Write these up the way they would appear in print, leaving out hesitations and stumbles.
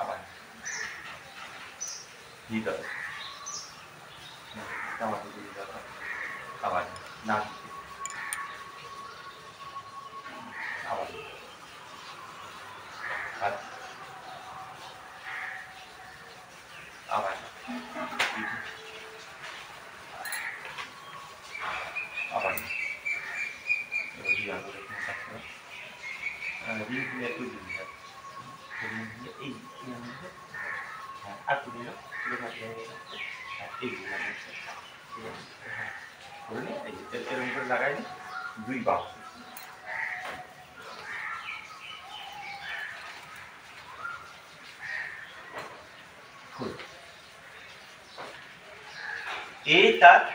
আবার ভিতরে আবার না আবার আবার আবার লাগাই দুই বাহু एतत्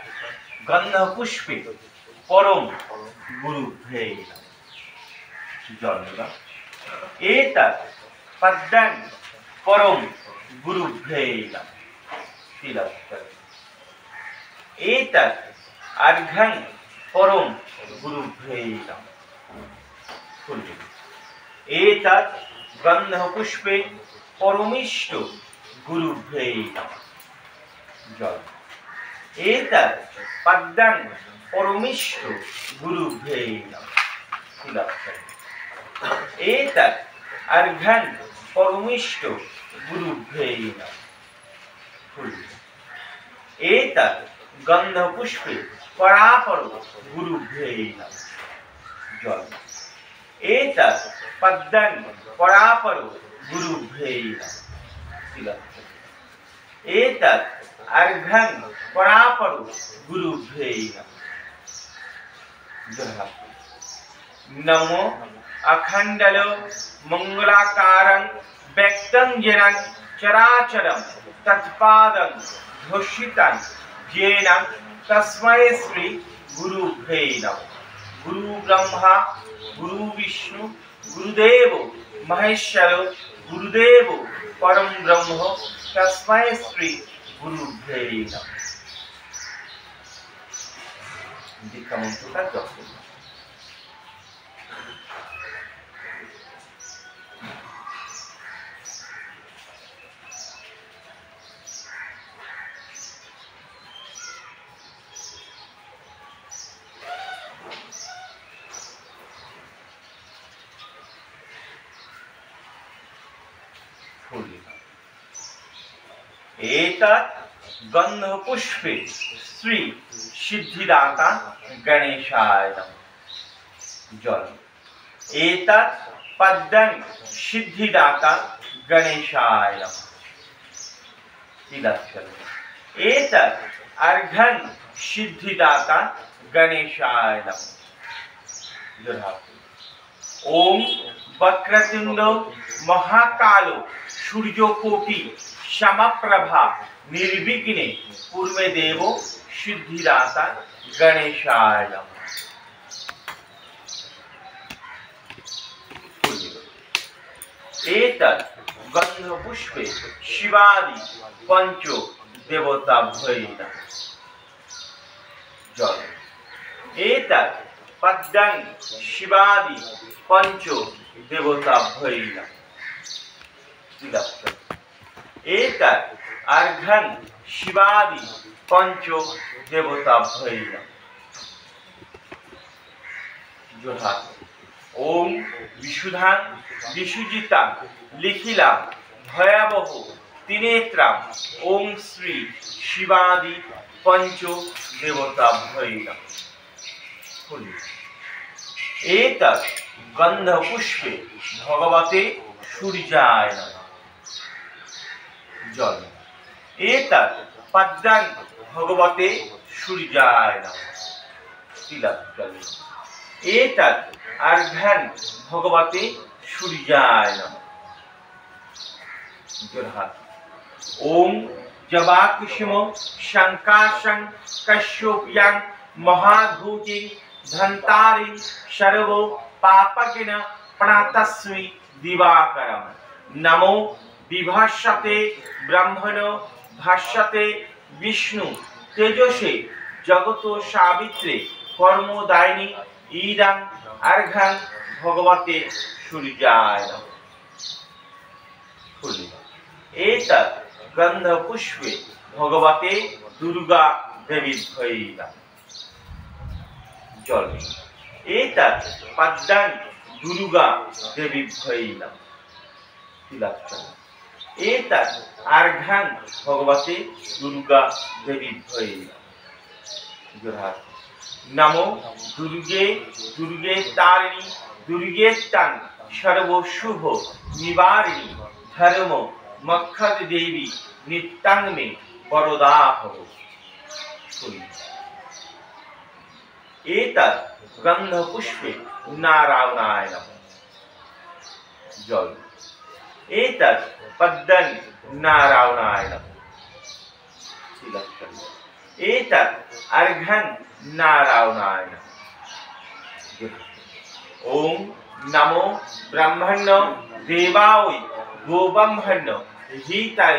गन्धपुष्पे परम गुरुभ्ये नमः। एतत् पद्मं परम गुरुभ्ये नमः। एतत् अर्घ्यं परम गुरुभ्ये नमः। एतत् गन्धपुष्पे परमिष्ट गुरुभ्ये नमः। एतत् पद्मं परमिष्ट गुरुभ्ये नमः। एतत् अर्घ्यं परमिष्ट गुरुभ्ये नमः। एतत् गन्धपुष्पे परापर गुरुभ्ये नमः। एतत् पद्मं परापर गुरुभ्ये नमः। एतत् अर्घ्यं परापर गुरुभ्ये नमः। नमो अखंडल मंगलाकारं व्यक्तं येन चराचरं तत्पादं घोषितं येन तस्मै श्री गुरुभ्ये नमः। गुरु ब्रह्मा गुरु विष्णु गुरुदेव महेश्वर गुरुदेव परम ब्रह्म तस्मै श्री गुरुभ्ये नमः। दीक्षा मंत्रটা জপ করুন। एतत् गन्धपुष्पे श्री सिद्धिदाता गणेशाय नमः। जल एतत् पद्मं सिद्धिदाता गणेशाय नमः। एतत् अर्घ्यं सिद्धिदाता गणेशाय नमः। ओम वक्रतुंड महाकालो सूर्यकोटि समप्रभा निर्विघ्ने पूर्वे देवो सिद्धिदाता गणेशाय नमः। एतत् गन्धपुष्पे शिवादि पंचो देवताभ्ये नमः। जल एतत् पद्मं शिवादि पंचो देवताभ्ये नमः। एतत् अर्घ्यं शिवादि पंचो देवताभ्ये नमः। ओम विशुद्धां विशुजितां लिखिलां भयावह त्रिनेत्रां ओम श्री शिवादि पंचो देवताभ्ये नमः। एतत् गन्धपुष्पे भगवते सूर्याय नमः। जल एतत् पद्मं भगवते सूर्याय नमः। एतत् अर्घ्यं भगवते सूर्याय नमः। ओम जवाकुसुम शंकाशं कश्यप्यां महाधूति धन्तारि सर्वो पापकिन प्रणतस्मै दिवाकरं। नमो विभाषते ब्रह्मणो भाष्यते विष्णु तेजसे जगतो सावित्रे कर्मदायिनी ईदं अर्घ्यं भगवते सूर्याय नमः। फूल एतत् गन्धपुष्पे भगवते दुर्गा देवीभ्यै नमः। जल एतत् पद्मानि दुर्गा देवीभ्यै नमः। तिलक्षण एतत् अर्घ्यं भगवते दुर्गा देवीभ्यै नमः। नमो दुर्गे दुर्गे तारिणी दुर्गे तां सर्वशुभ निवारिणी धर्म मक्षद देवी नित्यां मे वरदा भव। एतत् गन्धपुष्पे नारायणाय नमः। जल एतत् पद्मानि नारायणाय नमः। एतत् अर्घ्यं नारायणाय नमः। ओम नमो ब्रह्मण्य देवाय गोब्रह्मण्य हिताय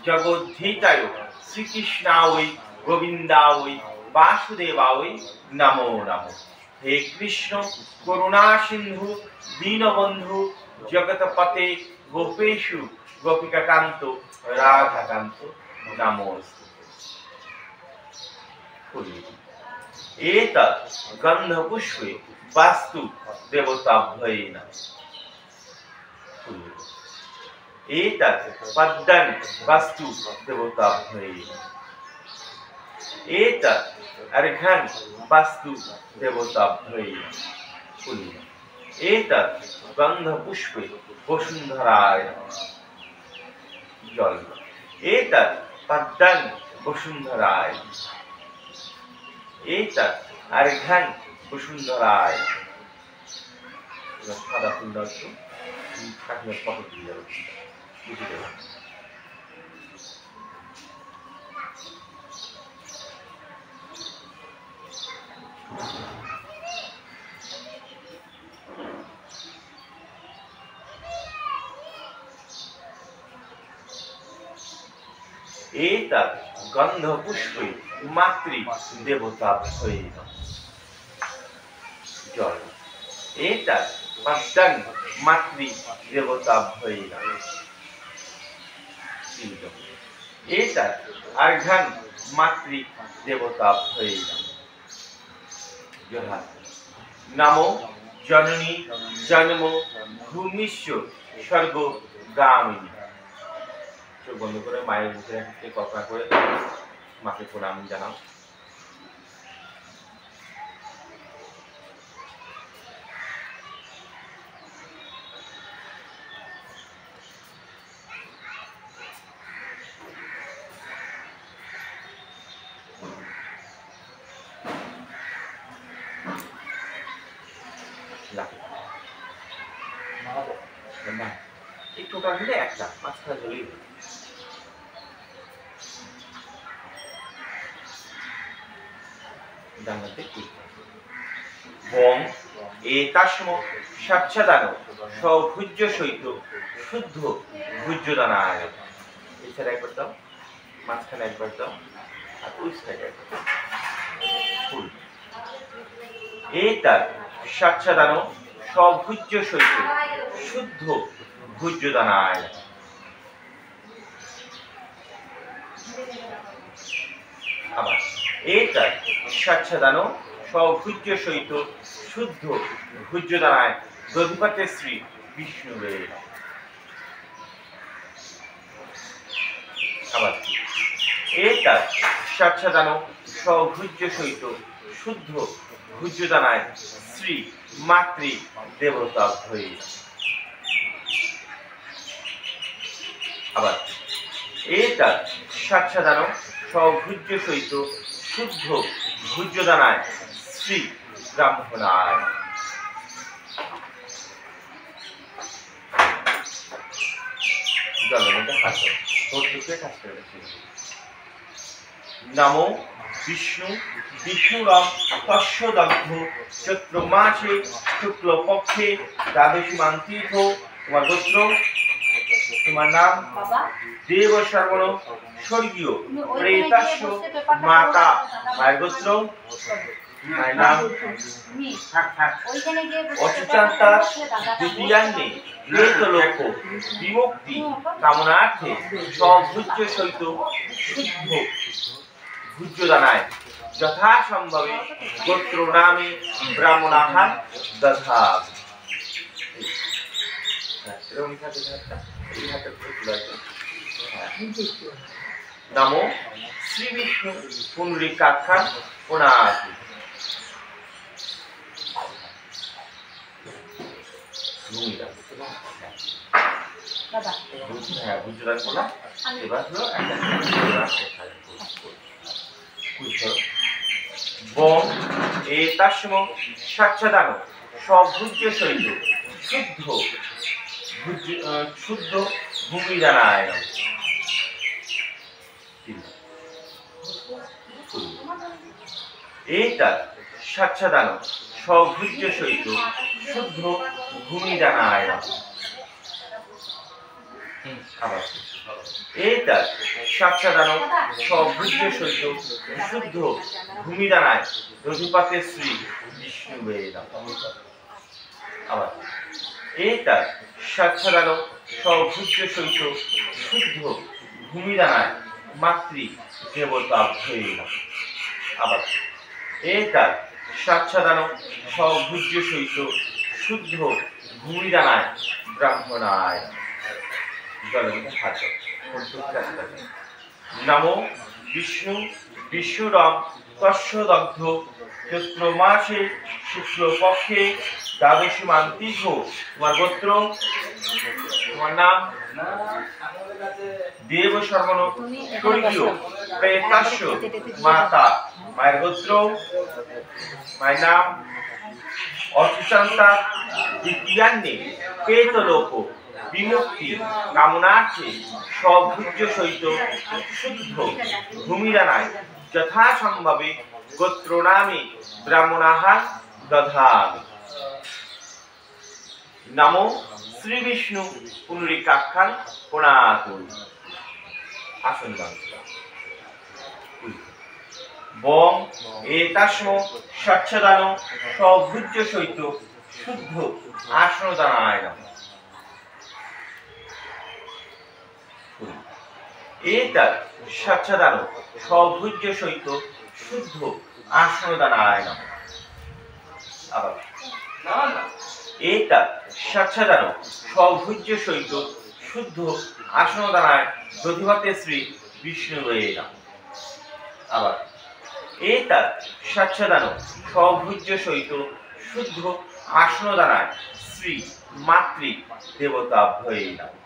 जगोद्धिताय श्रीकृष्णाय गोविंदाय वासुदेवाय नमो नमः। हे कृष्ण करुणा सिंधु दीनबंधु जगतपते गोपेशु गोपिकाकांतो राधाकांतो नमोस्तुते। एतत् गन्धपुष्पे वास्तु देवताभ्यै नमः। एतत् पद्मानि वास्तु देवताभ्यै नमः। एतत् अर्घ्यं वास्तु देवताभ्यै नमः। एतत् गन्धपुष्पे वसुन्धराय नमः। जल एतत् पद्मानि वसुन्धराय नमः। एतत् अर्घ्यं वसुन्धराय सादा सुंदर কাঠের পকেট দিয়ে যাবে বুঝে দেবো। एतत् गन्धपुष्पे मातृ देवताभ्यै नमः। जल एतत् पद्मानि मातृ देवताभ्यै नमः। एतत् अर्घ्यं मातृ देवताभ्यै नमः। नमो जननी जन्म भूमिश्च स्वर्गगामिनी। चोख बंद करे माয়ের মুখে কল্পনা করে মাকে প্রণাম জানাও। एक टोटाल मिले একটা মাছটা ঝুলিয়ে জানাতে কি ওম এতাস্ম সাচ্ছাদানো সভুজ্য সহিত শুদ্ধ ভুজ্যদানায়। এছাড়া একবার দাও মাঝখানে একবার দাও আর ওই সাইডে একবার দাও। ফুল এতার সাচ্ছাদানো সভুজ্য সহিত শুদ্ধ ভুজ্যদানায়। আবার এটার সাচ্ছাদানো সভুজ্য সহিত শুদ্ধ ভুজ্যদানায় দধিপতে শ্রী বিষ্ণুবে। আবার এটার সাচ্ছাদানো সভুজ্য সহিত শুদ্ধ ভুজ্যদানায় শ্রী মাতৃ দেবতাভ্যৈ। আবার এটার সাচ্ছাদানো সভুজ্য সহিত শুদ্ধ ভুজ্যদানায় শ্রী ব্রাহ্মণায়। জলের মধ্যে হাত কাজ করে নমো বিষ্ণু বিষ্ণুরাম তস্য দগ্ধ চৈত্র মাসে শুক্লপক্ষে দ্বাদশীমান তীর্থ। তোমার গোত্র তোমার নাম দেব শ্রবণ স্বর্গীয় প্রেতাস্য মাতা। মায়ের গোত্র মায়ের নাম অচুচান্তা দ্বিতীয়ান্নে প্রেতলোক বিমুক্তি কামনার্থে সভুজ্য সহিত শুদ্ধ ভুজ্য দানায় যথাসম্ভবে গোত্র নামে ব্রাহ্মণাহার দধামি। নমো শ্রী বিষ্ণু পুণ্ডরীকাক্ষান পুনাতি। বম এতাস্ম সাচ্ছাদান সভুজ্য সহিত শুদ্ধ ভূমিদানায়। এতৎ সাচ্ছাদান সভুজ্য সহিত শুদ্ধ ভূমিদানায়। এতৎ সাচ্ছাদান সভুজ্য সহিত শুদ্ধ ভূমিদানায় রঘুপতে শ্রী বিষ্ণুবে নমঃ। আবার এতৎ সাচ্ছাদান সভুজ্য সহিত শুদ্ধ ভূমিদানায় মাতৃ দেবতাভ্যে নমঃ। আবার এতৎ সাচ্ছাদান সভুজ্য সহিত শুদ্ধ ভূমিদানায় ব্রাহ্মণায়। নমো বিষ্ণু বিষ্ণুরম তস্য দগ্ধ চৈত্র মাসে শুক্লপক্ষে দ্বাদশী মান্তিঘ। তোমার গোত্র, তোমার নাম দেব শর্মণ স্বর্গীয় প্রেতাস্য মাতা। মায়ের গোত্র, মায়ের নাম অচুচান্তা দ্বিতীয়ান্নে প্রেতলোক বিমুক্তি কামনার্থে সভুজ্য সহিত শুদ্ধ ভূমিদানায় যথাসম্ভবে গোত্র নামে ব্রাহ্মণাহার দধামি। নমো শ্রী বিষ্ণু পুণ্ডরীকাক্ষান পুনাতু। আসন বম এতাস্ম সাচ্ছাদান সভুজ্য সহিত শুদ্ধ আসনদানায় নমঃ। এতৎ সাচ্ছাদান সভুজ্য সহিত শুদ্ধ আসনদানায় নমঃ। আবার এতৎ সাচ্ছাদান সভুজ্য সহিত শুদ্ধ আসনদানায় দধিপতে শ্রী বিষ্ণুবে নমঃ। আবার এতৎ সাচ্ছাদান সভুজ্য সহিত শুদ্ধ আসনদানায় শ্রী মাতৃ দেবতাভ্যে নমঃ।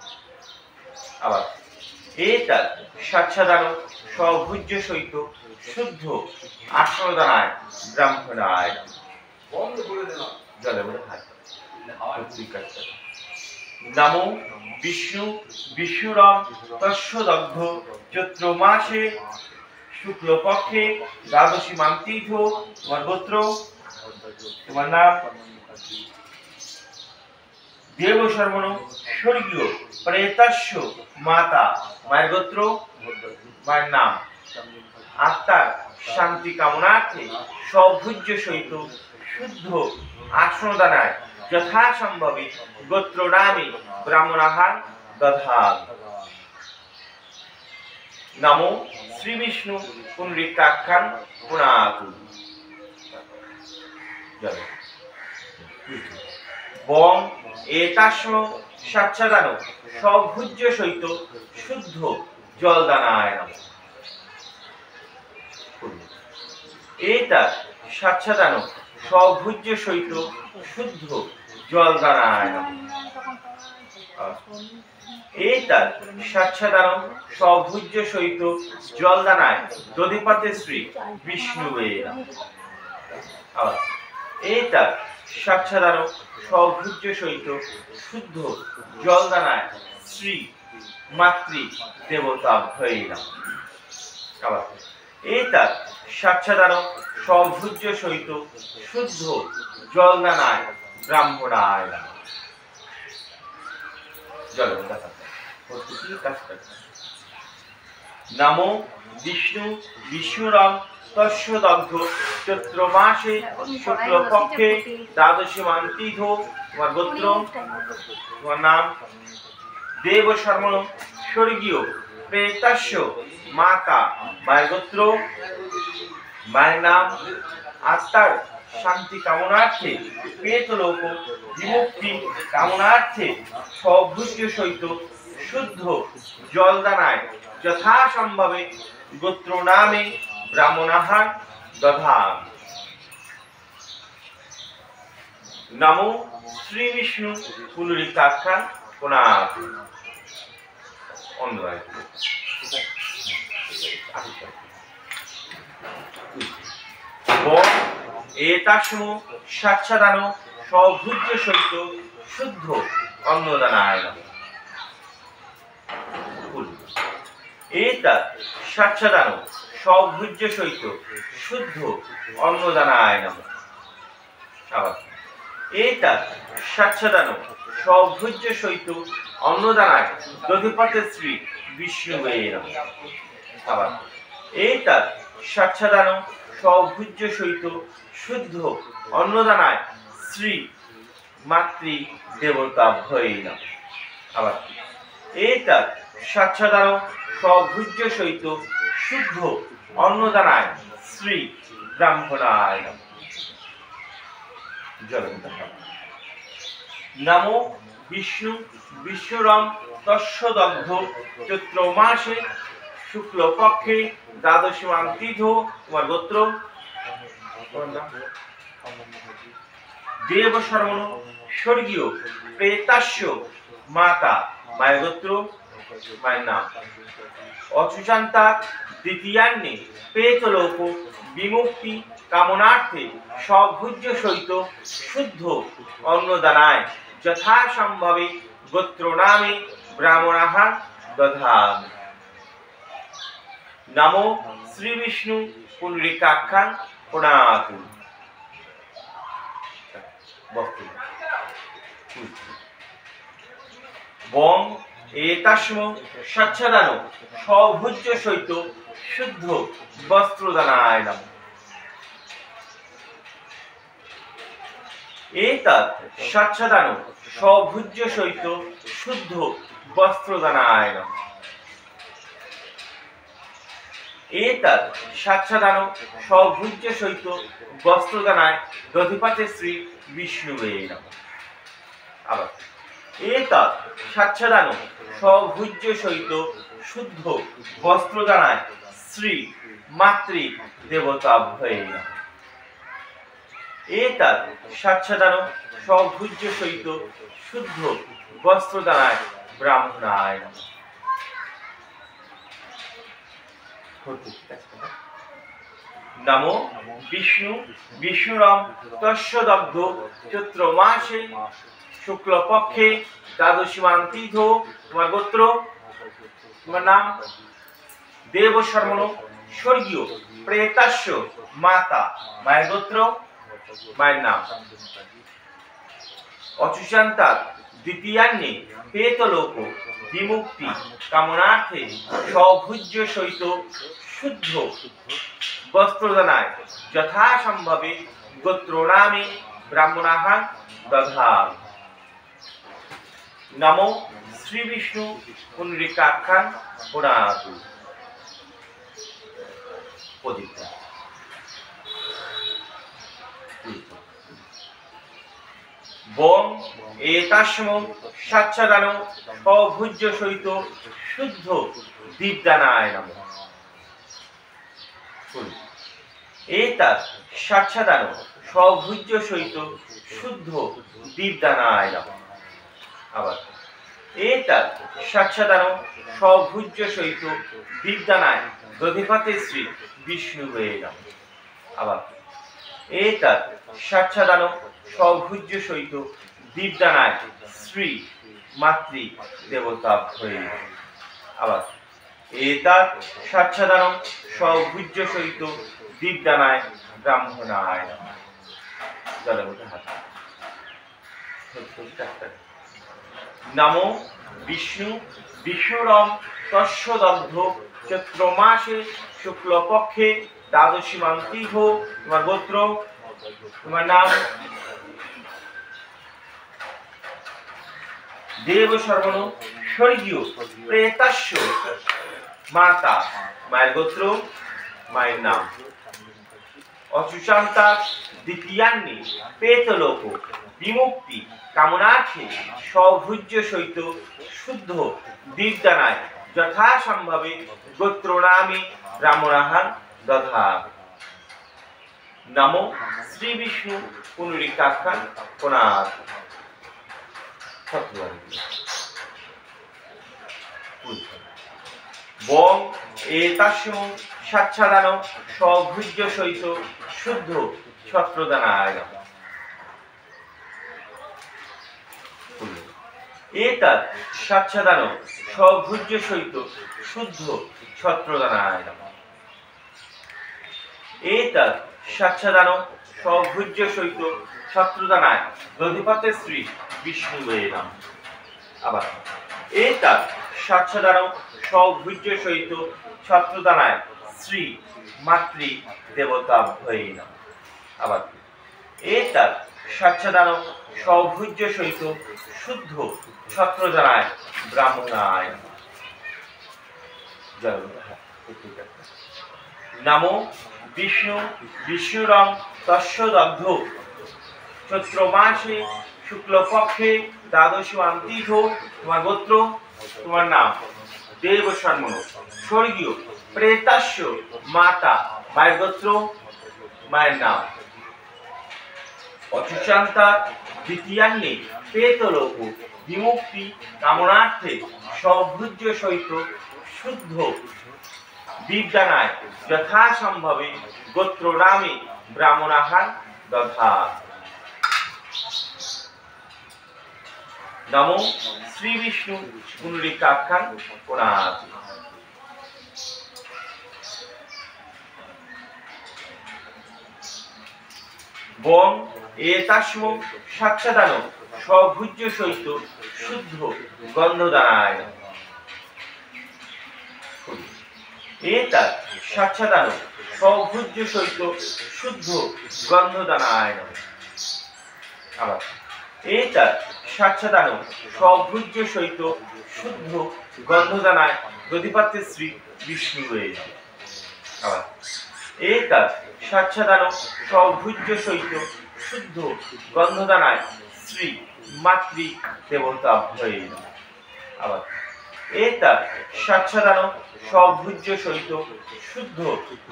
আবার এতৎ সাচ্ছাদান সভুজ্য সহিত শুদ্ধ আসনদানায় ব্রাহ্মণায় নমঃ। নমো বিষ্ণু বিষ্ণুরম তস্য দগ্ধ চৈত্র মাসে শুক্লপক্ষে দ্বাদশী মান্তিঘ। তোমার গোত্র, তোমার নাম দেব শর্মণ স্বর্গীয় প্রেতাস্য মাতা। মায়ের গোত্র, মায়ের নাম আত্মার শান্তি কামনার্থে সভুজ্য সহিত শুদ্ধ আসনদানায় যথাসম্ভবে গোত্র নামে ব্রাহ্মণাহার দধামি। নমো শ্রী বিষ্ণু পুণ্ডরীকাক্ষান পুনাতু। বম এতাস্ম সাচ্ছাদান সভুজ্য সহিত শুদ্ধ জলদানায় নমঃ। এতৎ সাচ্ছাদান সভুজ্য সহিত শুদ্ধ জলদানায় নমঃ। এতৎ সাচ্ছাদান সভুজ্য সহিত জলদানায় দধিপতে শ্রী বিষ্ণুবে নমঃ। আবার এতৎ সাচ্ছাদান সভুজ্য সহিত শুদ্ধ জলদানায় শ্রী মাতৃ দেবতাভ্যে নমঃ। আবার এতৎ সাচ্ছাদান সভুজ্য সহিত শুদ্ধ জলদানায় ব্রাহ্মণায় নমঃ। নমো বিষ্ণু বিষ্ণুরম তস্য দগ্ধ চৈত্র মাসে শুক্লপক্ষে দ্বাদশীমাং তিথ। তোমার গোত্র, তোমার নাম দেব শর্মণ স্বর্গীয় প্রেতস্য মাতা। মায়ের গোত্র, মায়ের নাম আত্মার শান্তি কামনার্থে প্রেতলোক বিমুক্তি কামনার্থে সভুজ্য সহিত শুদ্ধ জলদানায় যথাসম্ভবে গোত্র নামে ব্রাহ্মণাহার দধামি। নমো শ্রী বিষ্ণু পুনরিকাখ্যান পুনাত। অন্যরায় এতাস্ম সাচ্ছাদান সভুজ্য সহিত শুদ্ধ অন্নদানায় নমঃ। এতৎ সাচ্ছাদান সভুজ্য সহিত শুদ্ধ অন্নদানায় নমঃ। আবার এতৎ সাচ্ছাদান সভুজ্য সহিত অন্নদানায় দধিপতে শ্রী বিষ্ণুবে নমঃ। আবার এতৎ সাচ্ছাদান সভুজ্য সহিত শুদ্ধ অন্নদানায় শ্রী মাতৃ দেবতাভ্যৈ নমঃ। আবার এতৎ সাচ্ছাদান সভুজ্য সহিত শুদ্ধ অন্নদানায় শ্রী ব্রাহ্মণায় নমঃ। নমো বিষ্ণু বিষ্ণুরং তস্য দগ্ধ চৈত্র মাসে শুক্লপক্ষে দ্বাদশীমাং তিথ। তোমার গোত্র, দেব শর্মণ স্বর্গীয় প্রেতস্য মাতা। মায়ের গোত্র, মায়ের নাম অচুচান্তা দ্বিতীয়ান্নে প্রেতলোক বিমুক্তি কামনার্থে সভুজ্য সহিত শুদ্ধ অন্নদানায় যথাসম্ভবে গোত্র নামে ব্রাহ্মণাহার দধামি। নমো শ্রী বিষ্ণু পুনরিকাখ্যান পুনাত। বং এতাস্ম সাচ্ছাদান সভুজ্য সহিত শুদ্ধ বস্ত্রদানায় নমঃ। এতৎ সাচ্ছাদান সভুজ্য সহিত শুদ্ধ বস্ত্রদানায় নমঃ। এতৎ সাচ্ছাদান সভুজ্য সহিত বস্ত্রদানায় দধিপতে শ্রী বিষ্ণুবে নমঃ। আবার এতৎ সাচ্ছাদান সভুজ্য সহিত শুদ্ধ বস্ত্রদানায় শ্রী মাতৃ দেবতাভ্যৈ নমঃ। এতৎ সাচ্ছাদান সভুজ্য সহিত শুদ্ধ বস্ত্রদানায় ব্রাহ্মণায় নমঃ। নমো বিষ্ণু বিষ্ণুরং তস্য দগ্ধ চৈত্র মাসে শুক্লপক্ষে দ্বাদশীমাং তিথ। তোমার গোত্র, তোমার নাম দেব শর্মণ স্বর্গীয় প্রেতস্য মাতা। মায়ের গোত্র, মায়ের নাম অচুচান্তা দ্বিতীয়ান্নে প্রেতলোক বিমুক্তি কামনার্থে সভুজ্য সহিত শুদ্ধ বস্ত্রদানায় যথাসম্ভবে গোত্র নামে ব্রাহ্মণাহার দধামি। নমো শ্রী বিষ্ণু পুনরিকাখ্যান পুনাত। বং এতাস্ম সাচ্ছাদান সভুজ্য সহিত শুদ্ধ দীপদানায় নমঃ। এতৎ সাচ্ছাদান সভুজ্য সহিত শুদ্ধ দীপদানায় নমঃ। আবার এতৎ সাচ্ছাদান সভুজ্য সহিত দীপদানায় দধিপতে শ্রী বিষ্ণুবে নমঃ। আবার এতৎ সাচ্ছাদান সভুজ্য সহিত দীপদানায় শ্রী মাতৃ দেবতাভ্যৈ নমঃ। আবার এতৎ সাচ্ছাদান সভুজ্য সহিত দীপদানায় ব্রাহ্মণায় নমঃ। নমো বিষ্ণু বিষ্ণুরং তস্য দগ্ধ চৈত্র মাসে শুক্লপক্ষে দ্বাদশী মান্তিহ, তোমার গোত্র, তোমার নাম। দেব সর্বণ স্বর্গীয় প্রেতাস্য মাতা, মায়ের গোত্র, মায়ের নাম। অচুচান্তা দ্বিতীয়ান্নে প্রেতলোক বিমুক্তি কামনার্থে সভুজ্য সহিত শুদ্ধ বিদ্যানায় যথাসম্ভবে গোত্রনামে ব্রাহ্মণাহার দধা। নমো শ্রী বিষ্ণু পুনরিকাখ্যান পুনাৎ। বং এতাস্য সাচ্ছাদান সভুজ্য সহিত শুদ্ধ ছত্রদানায়। এতৎ সাচ্ছাদান সভুজ্য সহিত শুদ্ধ ছত্রদানায়। এতৎ সাচ্ছাদান সভুজ্য সহিত ছত্রদানায় দধিপতে শ্রী বিষ্ণুবে নমঃ। আবার এতৎ সাচ্ছাদান সভুজ্য সহিত ছত্রদানায় শ্রী মাতৃ দেবতাভ্যয়ে নমঃ। আবার এতৎ সাচ্ছাদান সভুজ্য সহিত শুদ্ধ ছত্রদানায় ব্রাহ্মণায় নমো বিষ্ণু বিষ্ণুরং তস্য দগ্ধ চৈত্র মাসে শুক্লপক্ষে দ্বাদশী মান্তিথ, তোমার গোত্র, তোমার নাম। দেব সর্বণ স্বর্গীয় প্রেতাস্য মাতা, মায়ের গোত্র, মায়ের নাম। অচুচান্তা দ্বিতীয়ান্নে প্রেতলোক বিমুক্তি কামনার্থে সভুজ্য সহিত শুদ্ধ বিদ্যানায় যথাসম্ভবে গোত্রনামে ব্রাহ্মণাহার দধা। নমো শ্রী বিষ্ণু পুনরিকাখ্যান পুনাৎ। বং এতাস্য সাচ্ছাদান সভুজ্য সহিত শুদ্ধ গন্ধদানায়। এতৎ সাচ্ছাদান সভুজ্য সহিত শুদ্ধ গন্ধদানায়। আবার এতৎ সাচ্ছাদান সভুজ্য সহিত শুদ্ধ গন্ধদানায় দধিপতে শ্রী বিষ্ণুবে। আবার এতৎ সাচ্ছাদান সভুজ্য সহিত শুদ্ধ গন্ধদানায় শ্রী মাতৃ দেবতাভ্যয়ে নমঃ। আবার এতৎ সাচ্ছাদান সভুজ্য সহিত শুদ্ধ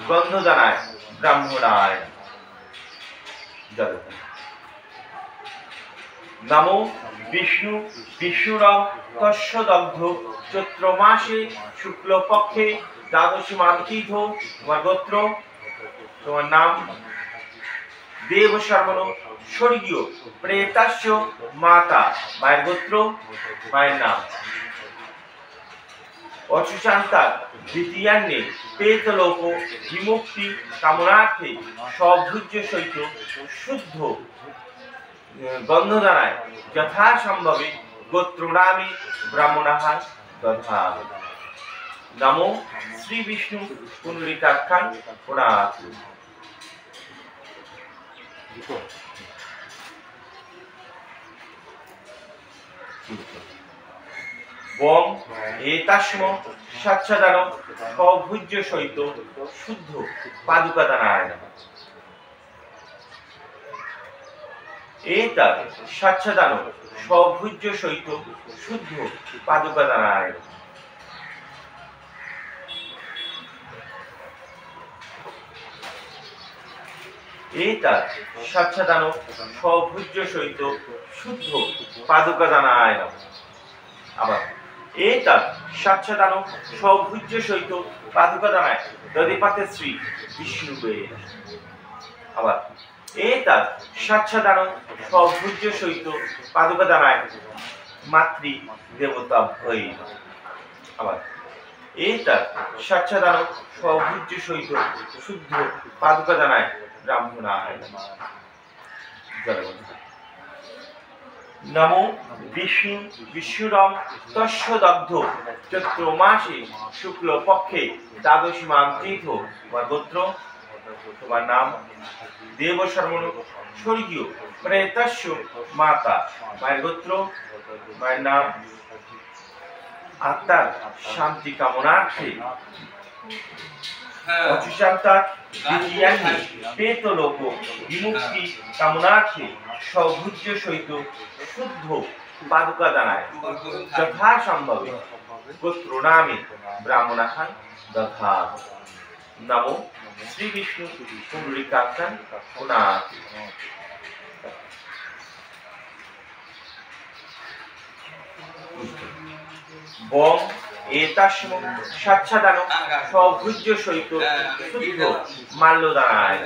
গন্ধদানায় ব্রাহ্মণায় নমঃ। নমো বিষ্ণু বিষ্ণুরং তস্য দগ্ধ চৈত্র মাসে শুক্লপক্ষে দ্বাদশী মান্তিথ, তোমার গোত্র, তোমার নাম। দেব সর্বণ স্বর্গীয় প্রেতাস্য মাতা, মায়ের গোত্র, মায়ের নাম। অচুচান্তা দ্বিতীয়ান্নে প্রেতলোক বিমুক্তি কামনার্থে সভুজ্য সহিত শুদ্ধ গন্ধদানায় যথাসম্ভবে গোত্রনামে ব্রাহ্মণাহার দধা। নমো শ্রী বিষ্ণু পুনরিকাখ্যান পুনাৎ। বং এতাস্য সাচ্ছাদান সভুজ্য সহিত শুদ্ধ পাদুকাদানায়। এতৎ সাচ্ছাদান সভুজ্য সহিত শুদ্ধ পাদুকাদানায়। এতৎ সাচ্ছাদান সভুজ্য সহিত শুদ্ধ পাদুকাদানায়। আবার এতৎ সাচ্ছাদান সভুজ্য সহিত পাদুকাদানায় দধিপতে শ্রী বিষ্ণুবে। আবার এতৎ সাচ্ছাদান সভুজ্য সহিত পাদুকাদানায় মাতৃ দেবতাভ্যয়ে নমঃ। আবার এতৎ সাচ্ছাদান সভুজ্য সহিত শুদ্ধ পাদুকাদানায় ব্রাহ্মণায় নমঃ। নমো বিষ্ণু বিষ্ণুরং তস্য দগ্ধ চৈত্র মাসে শুক্লপক্ষে দ্বাদশী মান্তিথ, তোমার গোত্র, তোমার নাম দেব শর্মণ স্বর্গীয় প্রেতস্য মাতা মায়ের গোত্র মায়ের নাম আত্মার শান্তি কামনার্থে অচুচান্তার দ্বিতীয়ান্নি প্রেতলোক বিমুক্তি কামনার্থে সভুজ্য সহিত শুদ্ধ পাদুকা দানায় যথাসম্ভবে গোত্র নামে ব্রাহ্মণাখান দধাত। নমো শ্রী বিষ্ণু পুণ্ডরীকাক্ষান পুনাত। বং এতাস্ম সাচ্ছাদান সভুজ্য সহিত শুদ্ধ মাল্যদানায়।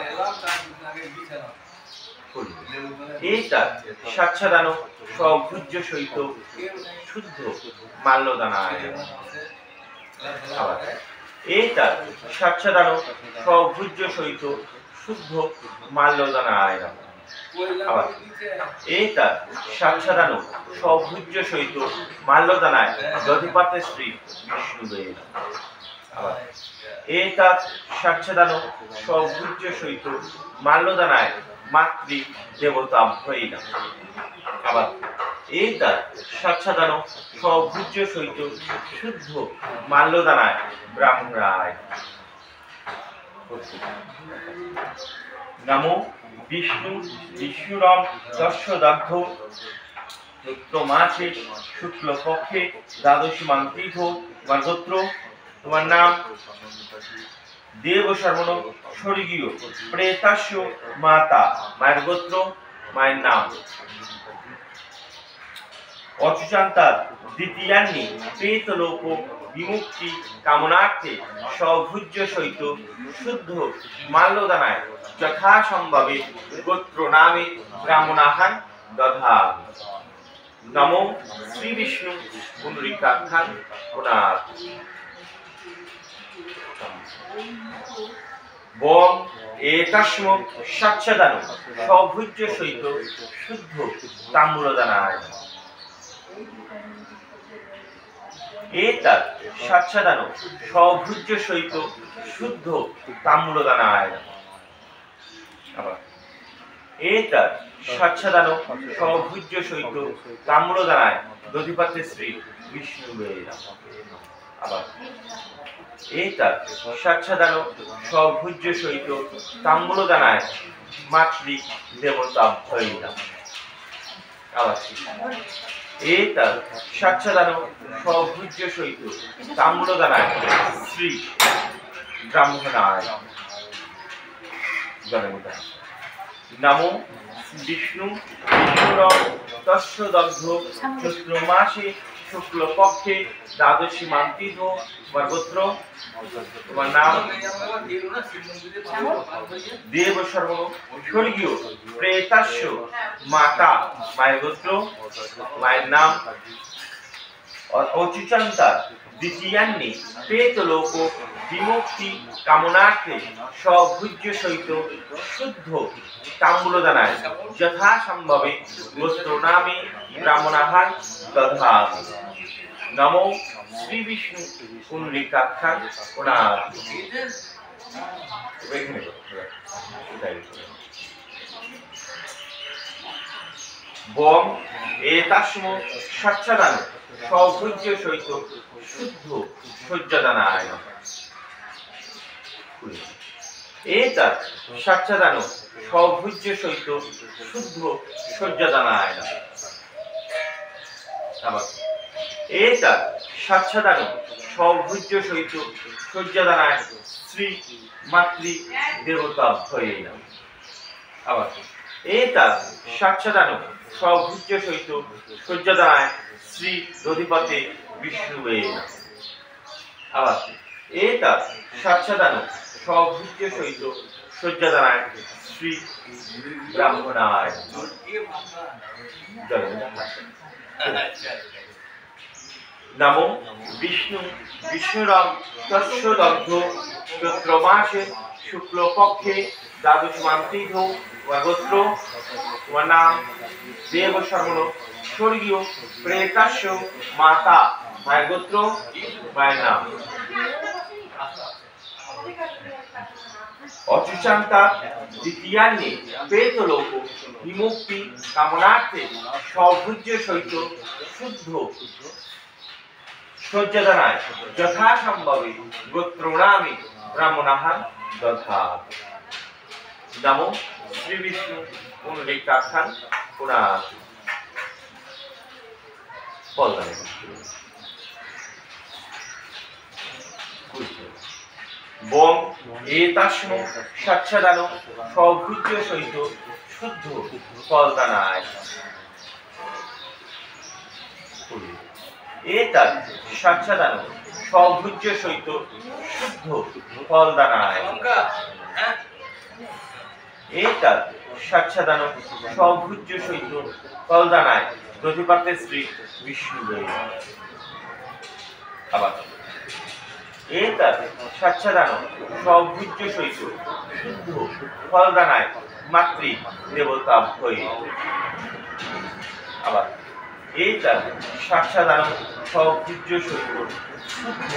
এতাৎ সাচ্ছাদান সভুজ্য সহিত শুদ্ধ মাল্যদানায়। এতাৎ সাচ্ছাদান সভুজ্য সহিত শুদ্ধ মাল্যদানায়। আবার এতাৎ সাচ্ছাদান সভুজ্য সহিত মাল্যদানায় দধিপাতে শ্রী বিষ্ণুদেব। আবার এতাৎ সাচ্ছাদান সভুজ্য সহিত মাল্যদানায় মাতৃ দেবতাভ্যই নমঃ। আবার এতাৎ সাচ্ছাদান সভুজ্য সহিত শুদ্ধ মাল্যদানায় ব্রাহ্মণায়। নমো বিষ্ণু বিষ্ণুরম দর্শদগ্ধ চৈত্র মাসে শুক্লপক্ষে দ্বাদশী মান্তিথ তোমার গোত্র তোমার নাম দেব শর্মণ স্বর্গীয় প্রেতস্য মাতা মায়ের গোত্র মায়ের নাম অচুচান্তার দ্বিতীয়ান্নি প্রেতলোক বিমুক্তি কামনার্থে সভুজ্য সহিত শুদ্ধ মাল্যদানায় যথাসম্ভবে গোত্র নামে ব্রাহ্মণাখান দধাত। নমো শ্রী বিষ্ণু পুণ্ডরীকাক্ষান পুনাত। বং এতাস্ম সাচ্ছাদান সভুজ্য সহিত শুদ্ধ তাম্রদানায়। এতাৎ সাচ্ছাদান সভুজ্য সহিত শুদ্ধ তাম্রদানায়। আবার এতাৎ সাচ্ছাদান সভুজ্য সহিত তাম্রদানায় দধিপাতে শ্রী বিষ্ণুদেব। আবার এতাৎ সাচ্ছাদান সভুজ্য সহিত তাম্রদানায় মাতৃ দেবতাভ্যই নমঃ। আবার এতাৎ সাচ্ছাদান সভুজ্য সহিত তাম্রদানায় শ্রী ব্রাহ্মণায়। নমো বিষ্ণু বিষ্ণুরম তস্যদগ্ধ চৈত্র মাসে শুক্লপক্ষে দ্বাদশী মান্তিথ তোমার গোত্র তোমার নাম দেব শর্মণ স্বর্গীয় প্রেতস্য মাতা মায়ের গোত্র মায়ের নাম অচুচান্তার দ্বিতীয়ান্নি প্রেতলোক বিমুক্তি কামনার্থে সভুজ্য সহিত শুদ্ধ তাম্রদানায় যথাসম্ভবে গোত্র নামে ব্রাহ্মণাখান দধাত। নমো শ্রী বিষ্ণু পুণ্ডরীকাক্ষান পুনাত। বং এতাস্ম সাচ্ছাদান সভুজ্য সহিত শুদ্ধ সজ্জাদানায়। এতাৎ সাচ্ছাদান সভুজ্য সহিত শুদ্ধ সজ্জাদানায়। আবার এতাৎ সাচ্ছাদান সভুজ্য সহিত সজ্জাদানায় শ্রী মাতৃ দেবতাভ্যই নমঃ। আবার এতাৎ সাচ্ছাদান সভুজ্য সহিত সজ্জাদানায় শ্রী দধিপতে বিষ্ণুদেব নমঃ। আবার এতাৎ সাচ্ছাদান সভুজ্য সহিত সজ্জাদানায় শ্রী ব্রাহ্মণায়। নমো বিষ্ণু বিষ্ণুরম তস্যদগ্ধ চৈত্র মাসে শুক্লপক্ষে দ্বাদশী মান্তিথ তোমার গোত্র তোমার নাম দেব শর্মণ স্বর্গীয় প্রেতস্য মাতা মায়ের গোত্র মায়ের নাম অচুচান্তা দ্বিতীয়ান্নে প্রেতলোক বিমুক্তি কামনার্থে সভুজ্য সহিত শুদ্ধ সজ্জাদানায় যথাসম্ভবে গোত্রনামে ব্রাহ্মণাঃ দধাত। নমো শ্রী বিষ্ণু পুনরেকাখ্যান পুনাৎ ফলদানে বং এতাস্ম সাচ্ছাদানো সভুজ্য সহিত শুদ্ধ ফলদানায়। এতৎ সাচ্ছাদানো সভুজ্য সহিত শুদ্ধ ফলদানায়। এতৎ সাচ্ছাদানো সভুজ্য সহিত ফলদানায় প্রতিপাদ্যে শ্রী বিষ্ণুবে। আবার এতৎ সাচ্ছাদানো সভুজ্য সহিত শুদ্ধ ফলদানায় মাতৃ দেবতাভ্যয়ে। আবার এতৎ সাচ্ছাদানো সভুজ্য সহিত শুদ্ধ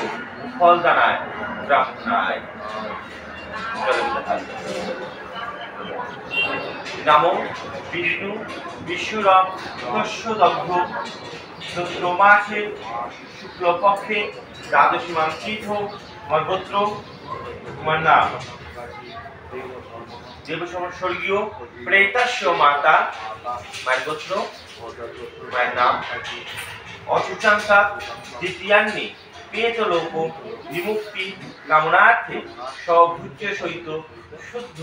ফলদানায় ব্রাহ্মণায়। নমো বিষ্ণু বিশ্বরূপ তস্য দগ্ধ চৈত্র মাসে শুক্লপক্ষে দ্বাদশীমাং তিথ। তোমার গোত্র, তোমার নাম। দেবসম স্বর্গীয় প্রেতাস্য মাতা, মায়ের গোত্র, মায়ের নাম। অচুচান্তা দ্বিতীয়ান্নে প্রেতলোক বিমুক্তি কামনার্থে সভুজ্য সহিত শুদ্ধ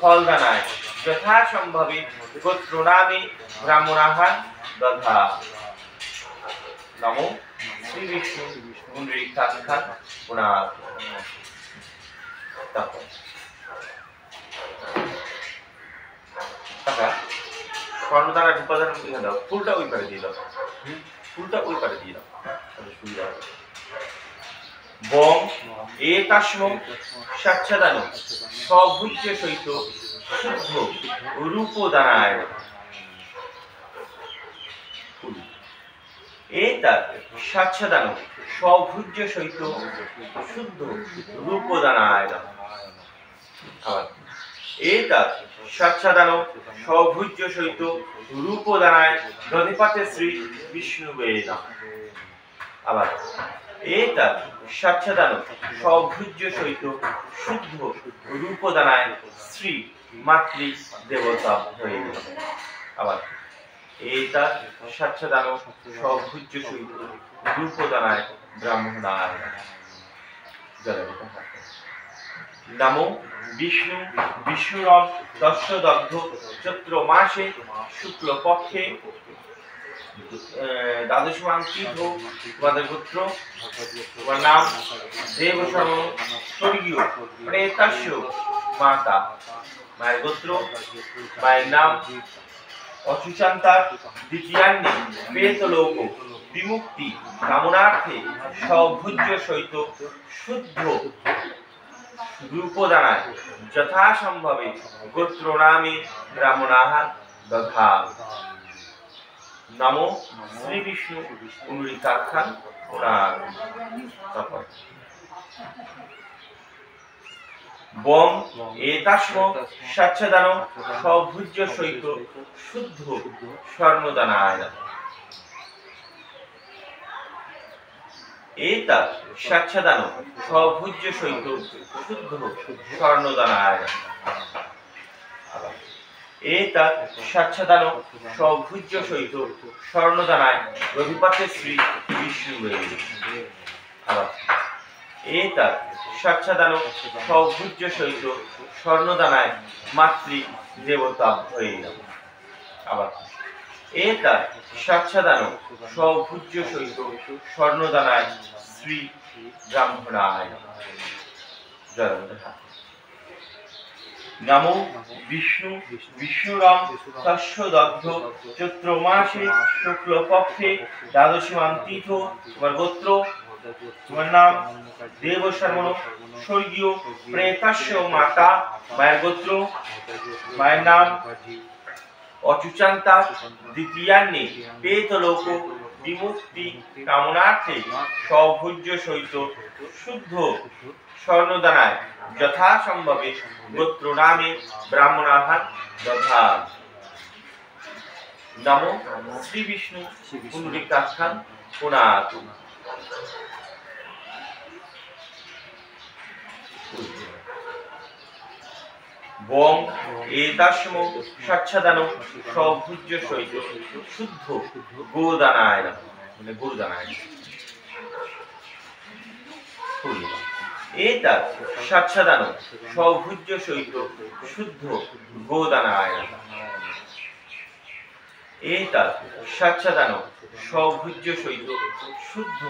ফলদানায় যথাসম্ভবে গোত্রনামে ব্রাহ্মণাঃ দধাত। নমো শ্রী বিষ্ণু পুনরেকাখ্যান পুনাৎ। স্বর্ণদানার উপাদান দাও, ফুলটা ওই পারে দিয়ে দাও, ফুলটা ওই পারে দিয়ে দাও, সুবিধা হবে। বং এতাস্ম সাচ্ছাদানো সভুজ্য সহিত শুদ্ধ রূপদানায়। এতৎ সাচ্ছাদানো সভুজ্য সহিত শুদ্ধ রূপদানায়। আবার এতৎ সাচ্ছাদানো সভুজ্য সহিত রূপদানায় দধিপাতে শ্রী বিষ্ণুবে। আবার এতৎ সাচ্ছাদানো সভুজ্য সহিত শুদ্ধ রূপদানায় শ্রী মাতৃ দেবতাভ্যয়ে। আবার এতৎ সাচ্ছাদানো সভুজ্য সহিত রূপদানায় ব্রাহ্মণায়। নমো বিষ্ণু বিষ্ণুরূপ তস্য দগ্ধ চৈত্র মাসে শুক্লপক্ষে দ্বাদশীমাং তিথ। তোমাদের গোত্র, তোমার নাম। দেবসম স্বর্গীয় প্রেতাস্য মাতা, মায়ের গোত্র, মায়ের নাম। অচুচান্তা দ্বিতীয়ান্নে প্রেতলোক বিমুক্তি কামনার্থে সভুজ্য সহিত শুদ্ধ রূপদানায় যথাসম্ভবে গোত্রনামে ব্রাহ্মণাঃ দধাত। নমো শ্রী বিষ্ণু পুনরেকাখ্যান পুনাৎ। বং এতাস্ম সাচ্ছাদানো সভুজ্য সহিত শুদ্ধ স্বর্ণদানায়। এতৎ সাচ্ছাদানো সভুজ্য সহিত শুদ্ধ স্বর্ণদানায়। এতৎ সাচ্ছাদানো সভুজ্য সহিত স্বর্ণদানায় রবিপাতে শ্রী বিষ্ণুবে। আবার এতৎ সাচ্ছাদানো সভুজ্য সহিত স্বর্ণদানায় মাতৃ দেবতাভ্যয়ে। আবার এতৎ সাচ্ছাদানো সভুজ্য সহিত স্বর্ণদানায় শ্রী ব্রাহ্মণায়। নমো বিষ্ণু বিষ্ণুরূপ তস্য দগ্ধ চৈত্র মাসে শুক্লপক্ষে দ্বাদশীমাং তিথ। তোমার গোত্র, তোমার নাম। দেবসম স্বর্গীয় প্রেতাস্য মাতা, মায়ের গোত্র, মায়ের নাম। অচুচান্তা দ্বিতীয়ান্নে প্রেতলোক বিমুক্তি কামনার্থে সভুজ্য সহিত শুদ্ধ স্বর্ণদানায় যথাসম্ভবে গোত্র নামে ব্রাহ্মণাহার দধামি। নমো শ্রী বিষ্ণু পুণ্ডরীকাক্ষাং পুনাতু। বং এতাস্ম স্বচ্ছদানো সভুজ্য সহিত শুদ্ধ গোদানায় নমঃ। মানে গুরুদানায় এতৎ স্বচ্ছদানো সভুজ্য সহিত শুদ্ধ গোদানায় নমঃ। এতৎ স্বচ্ছদানো সভুজ্য সহিত শুদ্ধ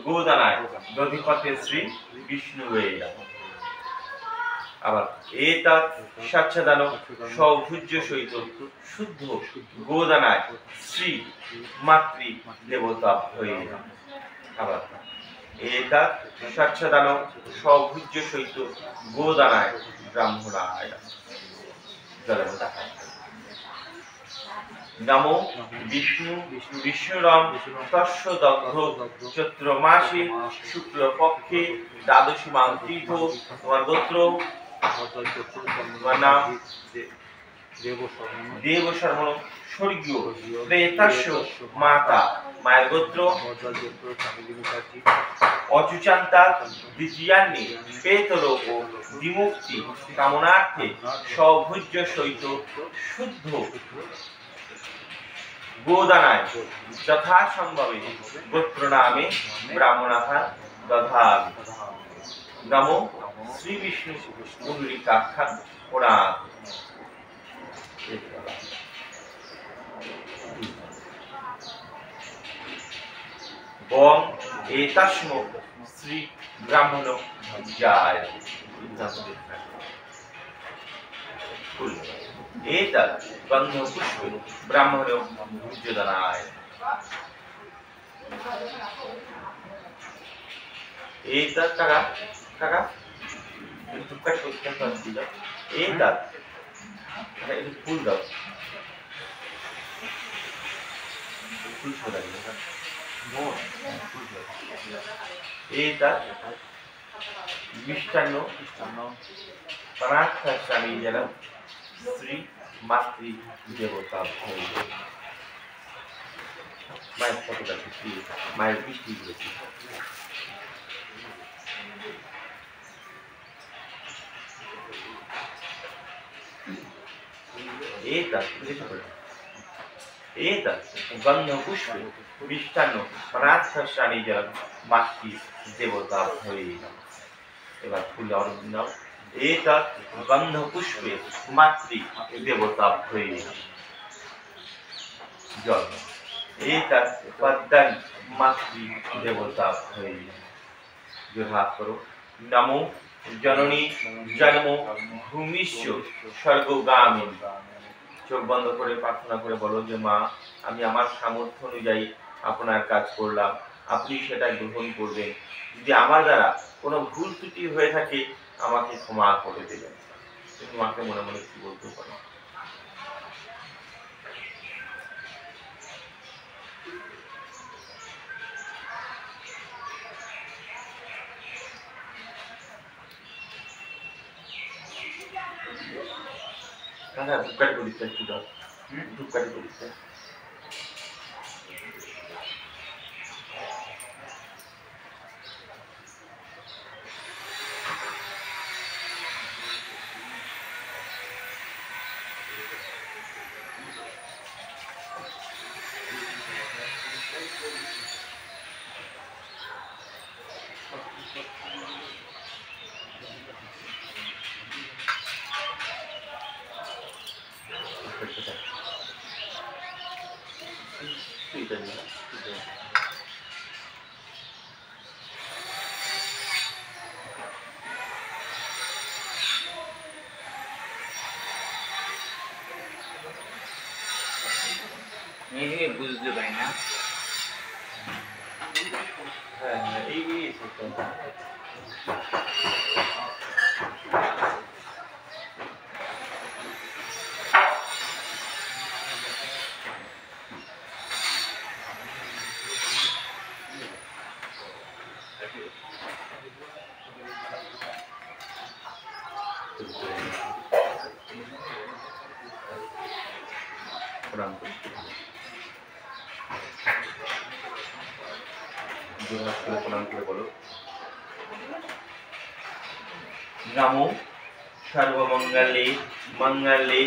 গোদানায় দধিপতে শ্রী বিষ্ণুবে নমঃ। আবার এতৎ স্বচ্ছদানো সভুজ্য সহিত শুদ্ধ গোদানায় শ্রী মাতৃ দেবতাভ্যয়ে নমঃ। আবার এতৎ স্বচ্ছদানো সভুজ্য সহিত গোদানায় ব্রাহ্মণায় নমঃ। নমো বিষ্ণু বিষ্ণুরম তস্য দগ্ধ চৈত্র মাসে শুক্লপক্ষে দ্বাদশীমাং তীর্থ। তোমার গোত্র, তোমার নাম দেবশর্মণ স্বর্গীয় প্রেতস্য মাতা, মায়ের গোত্র অচুচান্তা দ্বিতীয়ান্নে প্রেতলোক বিমুক্তি কামনার্থে সভুজ্য সহিত শুদ্ধ গোদানায় যথাসম্ভবে গোত্র নামে ব্রাহ্মণাহার দধামি। নমো শ্রী বিষ্ণু পুণ্ডরীকাক্ষাং পুনাতু। বং এতাস্ম শ্রী ব্রাহ্মণ যায়। এতৎ গন্ধ পুষ্পে ব্রাহ্মণ ভুজ্যদানায়। এতৎ কাকা কাকা একটু কাট করতে পারছি না। এতৎ একটু ফুল দাও, ফুল ছড়াই না। এতৎ মিষ্টান্ন প্রাণার্থাস্বামী যেন শ্রী মাতৃ দেবতাভ্যয়ে। মায়ের ফটোটা দিয়ে মায়ের বৃষ্টি দিয়েছি। এতৎ এতৎ গন্ধ পুষ্পে মিষ্টান্ন প্রাণার্থাস্বামী যেন মাতৃ দেবতাভ্যয়ে। এবার ফুল অরবিন্দ নাও। এতৎ গন্ধ পুষ্পে মাতৃ দেবতাভ্যয়ে জল। এতৎ পদ্মং মাতৃ দেবতাভ্যয়ে। জোড়হাত করো। নমো জননী জন্ম ভূমিষ্য স্বর্গগামিনী। চোখ বন্ধ করে প্রার্থনা করে বলো যে মা, আমি আমার সামর্থ্য অনুযায়ী আপনার কাজ করলাম, আপনি সেটা গ্রহণ করবেন। যদি আমার দ্বারা কোনো ভুল ত্রুটি হয়ে থাকে আমাকে ক্ষমা করে দেবেন। তুমি মাকে মনে মনে কি বলতে পারো? কাকা ধূপকাঠি করিতে একটু দাও। ধূপকাঠি করিতে বুঝতে পারি না। হ্যাঁ হ্যাঁ এই জোড়হাত করে প্রণাম করে বলো। নমো সর্বমঙ্গলে মঙ্গলে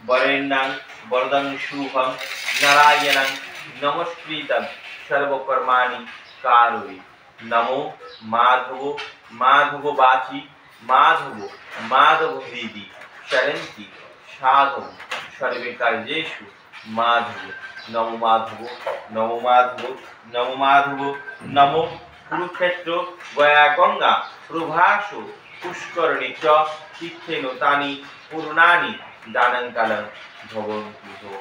বরেণ্যং বরদং শুভং নারায়ণং নমস্কৃতং সর্বকর্মাণি কারয়ে। নমো মাধব মাধব বাচি মাধব মাধব হৃদি শরন্তি সাধব সর্বে কার্যেষু মাধব। নমো মাধব নমো মাধব নমো মাধব। নমো কুরুক্ষেত্র গয়া গঙ্গা প্রভাস পুষ্করণী চ তীর্থেন তানি পূর্ণানি দানং কালং ভবন্তু।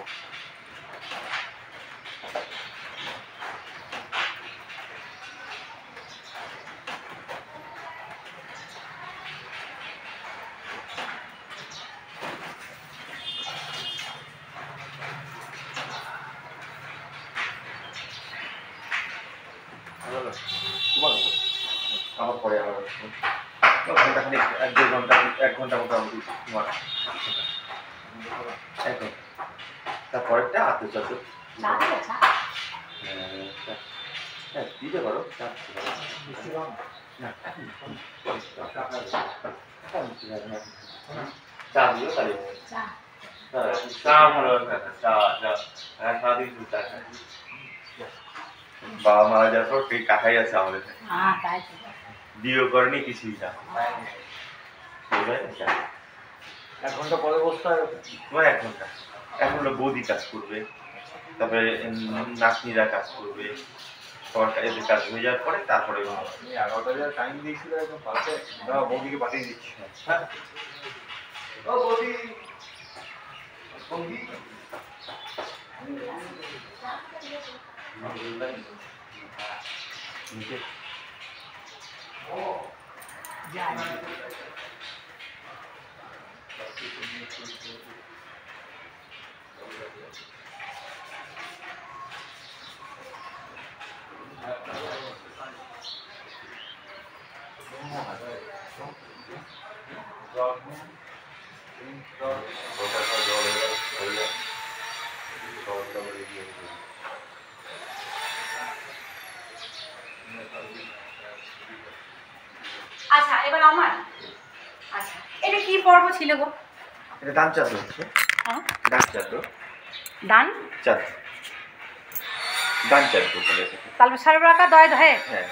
আবার পরে আবার ঘন্টাখানিক 1-2 ঘন্টা 1 ঘন্টা মোটামুটি তোমার তারপরেরটা আত্মচর্য দিতে পারো চা দিও তাহলে চা ভালো চা সারাদিন চা খাই। বাবা মারা যাওয়ার পর সেই কাকাই আছে আমাদের বিয়ে করেনি কিছুই না। 1 ঘন্টা পরে বসতে হয়। 1 ঘন্টা এখন হলো বৌদি কাজ করবে, তারপরে নাতনিরা কাজ করবে, সবার কাজে কাজ হয়ে যাওয়ার পরে তারপরে 11টা টাইম দিয়েছিল একদম পারফেক্ট। বৌদিকে পাঠিয়ে দিচ্ছি। হ্যাঁ ও বৌদি বৌদি আচ্ছা এবার আমার আচ্ছা এটা কি পর্ব ছিল গো? এটা দান চাঁদ হচ্ছে। হ্যাঁ দান চাঁদ দান চাঁদ দান চাঁদ বলে। তালবে সর্বরাকা দয় ধয়ে। হ্যাঁ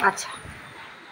আচ্ছা